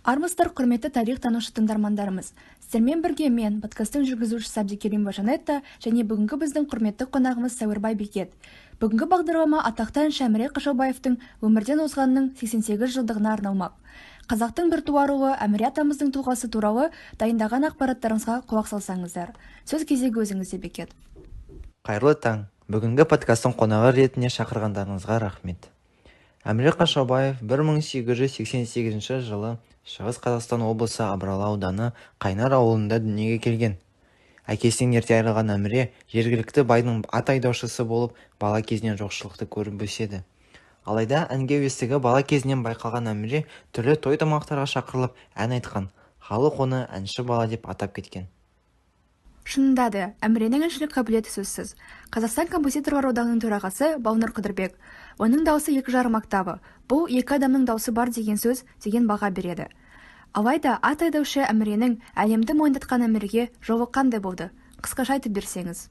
Армысыздар, құрметті тарих танушы тыңдармандарымыз. Сіздермен бірге мен, подкасттың жүргізушісі Абдикерим Жанетта және бүгінгі біздің құрметті қонағымыз Сәуірбай Бекет. Бүгінгі бағдарлама атақты әнші Әміре Қашаубаевтың өмірден озғанының 88 жылдығына арналмақ. Қазақтың бір туар ұлы Әміре атамыздың тұлғасы туралы дайындаған ақпараттарыңызға құлақ салсаңыздар. Сөз кезегі өзіңізде, Бекет. Қайырлы таң. Бүгінгі подкасттың қонағы ретінде шақырғандарыңызға рахмет. Әміре Қашаубаев 1888 жылы Шығыс Қазақстан облысы Абралы ауданы Қайнар ауылында дүниеге келген. Әкесінен ерте айырылған Әміре жергілікті байдың ат айдаушысы болып, бала кезінен жоқшылықты көріп өседі. Алайда әнге әуестігі бала кезінен байқалған Әміре түрлі той-томалақтарға шақырылып ән айтқан. Халық оны әнші бала деп атап кеткен. Шынында да, Әміренің әншілік қабілеті сөзсіз. Қазақстан композиторлар одағының төрағасы Балнұр Қыдырбек. Оның дауысы 2,5 октава. Бұл екі адамның дауысы бар деген сөз деген баға береді. Алайда ат айдаушы Әміренің әлемді мойындатқан Әміреге жолы қандай болды? Қысқаша айтып берсеңіз.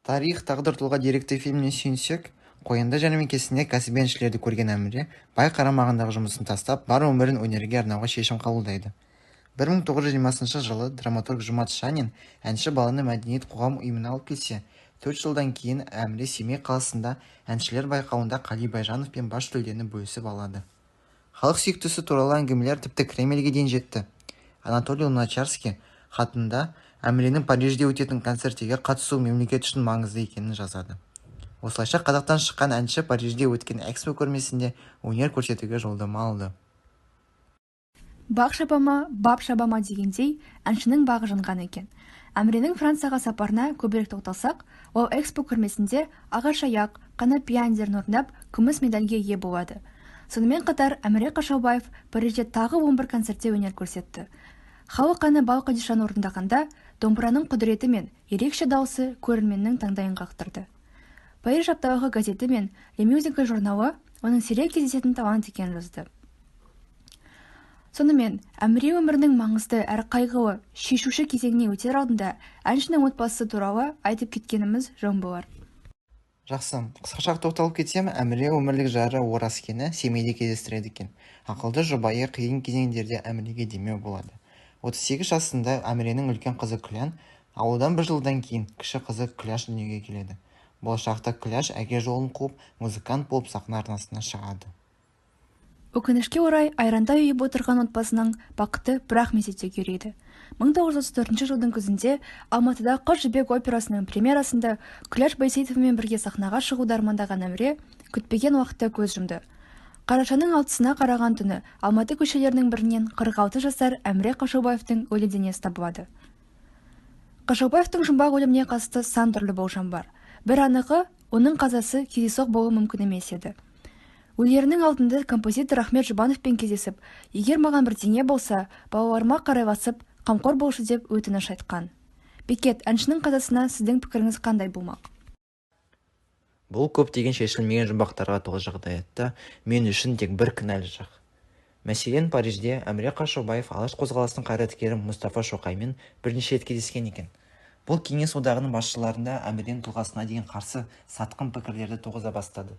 Тарих тағдыр тұлға деректі фильміне сүйенсек, қоянды жәрмеңкесінде кәсіби әншілерді көрген Әміре бай қарамағындағы жұмысын тастап, бар өмірін өнерге арнауға шешім қабылдайды. 1920 жылы драматург Жұмат Шанин әнші баланы мәдениет қоғам ұйымына алып келсе, 4 жылдан кейін Әміре Семей қаласында әншілер байқауында Қали Байжанов пен бас жүлдені бөлісіп алады. Халық сүйіктісі туралы әңгімелер тіпті Кремльге дейін жетті. Анатолий Луначарский хатында Әміренің Парижде өтетін концерттерге қатысу мемлекет үшін маңызды екенін жазады. Осылайша Қазақтан шыққан әнші Парижде өткен экспо көрмесінде өнер көрсетуге жолдама алды. Бақ шабама дегендей, әншінің бағы жанған екен. Әміренің Францияға сапарына көбірек тоқталсақ, ол экспо көрмесінде ағаш аяқ, қанапия әндерін орындап, күміс медальге ие болады. Сонымен қатар Әміре Қашаубаев Парижде тағы 11 концертте өнер көрсетті. Халық әні Бал Қадишаны орындағанда, домбыраның құдіреті мен ерекше дауысы көрерменнің таңдайын қақтырды. Париж апталығы газеті мен Le Musical журналы оның сирек кездесетін талант екенін жазды. Сонымен, Әміре өмірінің маңызды әрі қайғылы, шешуші кезеңіне өтер алдында әншінің отбасы туралы айтып кеткеніміз жөн болар. Жақсы, қысқаша тоқталып кетсем, Әміре өмірлік жары Оразкені Семейде кездестіреді екен. Ақылды жұбайы қиын кезеңдерде Әміреге демеу болады. 38 жасында Әміренің үлкен қызы Күлян, ауылдан 1 жылдан кейін кіші қызы Күляш дүниеге келеді. Болашақта Күляш әке жолын қуып, музыкант болып сахна арнасына шығады. Өкінішке орай, Айранда үйіп отырған отбасының бақыты бірақ мезетте күйрейді. 1934 жылдың күзінде Алматыда Қыз жібек операсының премьерасында Күляш Байсейітовмен бірге сахнаға шығуды армандаған Әміре күтпеген уақытта көз жұмды. Қарашаның 6-сына қараған түні Алматы көшелерінің бірінен 46 жасар Әміре Қашаубаевтың өлі денесі табылады. Қашаубаевтың жұмбақ өліміне қатысты сан түрлі болжам бар. Бір анығы, оның қазасы кездейсоқ болуы мүмкін емес еді. Өлерінің алдында композитор Ахмет Жұбановпен кездесіп, егер маған бірдеңе болса, балаларыма қарайласып, қамқор болшы деп өтініш айтқан. Бекет, әншінің қазасына сіздің пікіріңіз қандай болмақ? Бұл көптеген шешілмеген жұмбақтарға толы жағдаятта мен үшін тек бір кінәлі жақ. Мәселен, Парижде Әміре Қашаубаев алаш қозғалысының қайраткері Мұстафа Шоқаймен бірнеше рет кездескен екен. Бұл кеңес одағының басшыларында Әміренің тұлғасына деген қарсы сатқын пікірлерді туғыза бастады.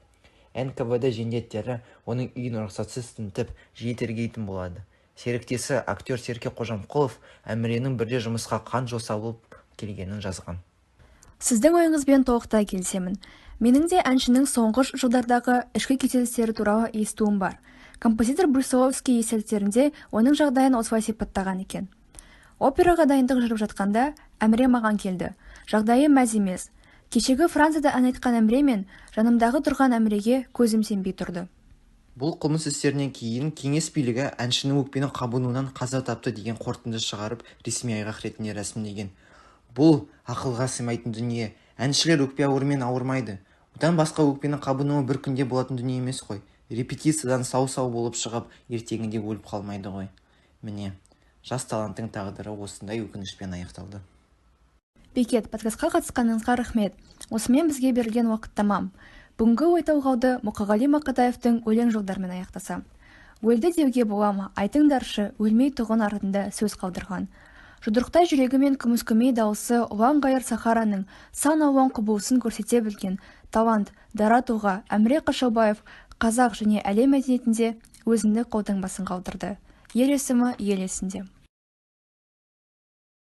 НКВД жендеттері оның үйін рұқсатсыз тінтіп жиі тергейтін болады. Серіктесі актер Серке Қожамқұлов Әміренің бірде жұмысқа қан жоса болып келгенін жазған. Сіздің ойыңызбен толықтай келісемін. Менің де әншінің соңғы жылдардағы ішкі күйзелістері туралы естуім бар. Композитор Брусиловский естеліктерінде оның жағдайын осылай сипаттаған екен. Операға дайындық жүріп жатқанда Әміре маған келді. Жағдайы мәз емес. Кешегі Францияда ән айтқан Әміре мен жанымдағы тұрған Әміреге көзім сенбей тұрды. Бұл қылмыс істерінен кейін кеңес билігі әншінің өкпені қабынуынан қаза тапты деген қорытынды шығарып, ресми айғақ ретінде рәсімдеген. Бұл ақылға сыймайтын дүние. Әншілер өкпе ауруымен ауырмайды. Одан басқа өкпені қабынуы бір күнде болатын дүние емес қой. Репетициядан сау-сау болып шығып, ертеңінде өліп қалмайды ғой. Міне, жас таланттың тағдыры осындай өкінішпен аяқталды. Бекет, подкастқа қатысқаныңызға рахмет. Осымен бізге берілген уақыт тамам. Бүгінгі ой талқылауды Мұқағали Мақатаевтың өлең жолдарымен аяқтасам. Өлді деуге бола ма, айтыңдаршы, өлмей тұғын артында сөз қалдырған. Жұдырықтай жүрегі мен күміс көмей дауысы ұлан ғайыр Сахараның сан алуан құбылысын көрсете білген талант, дара тұлға Әміре Қашаубаев қазақ және әлем мәдениетінде өзіндік қолтаңбасын қалдырды. ер есімі ел есінде.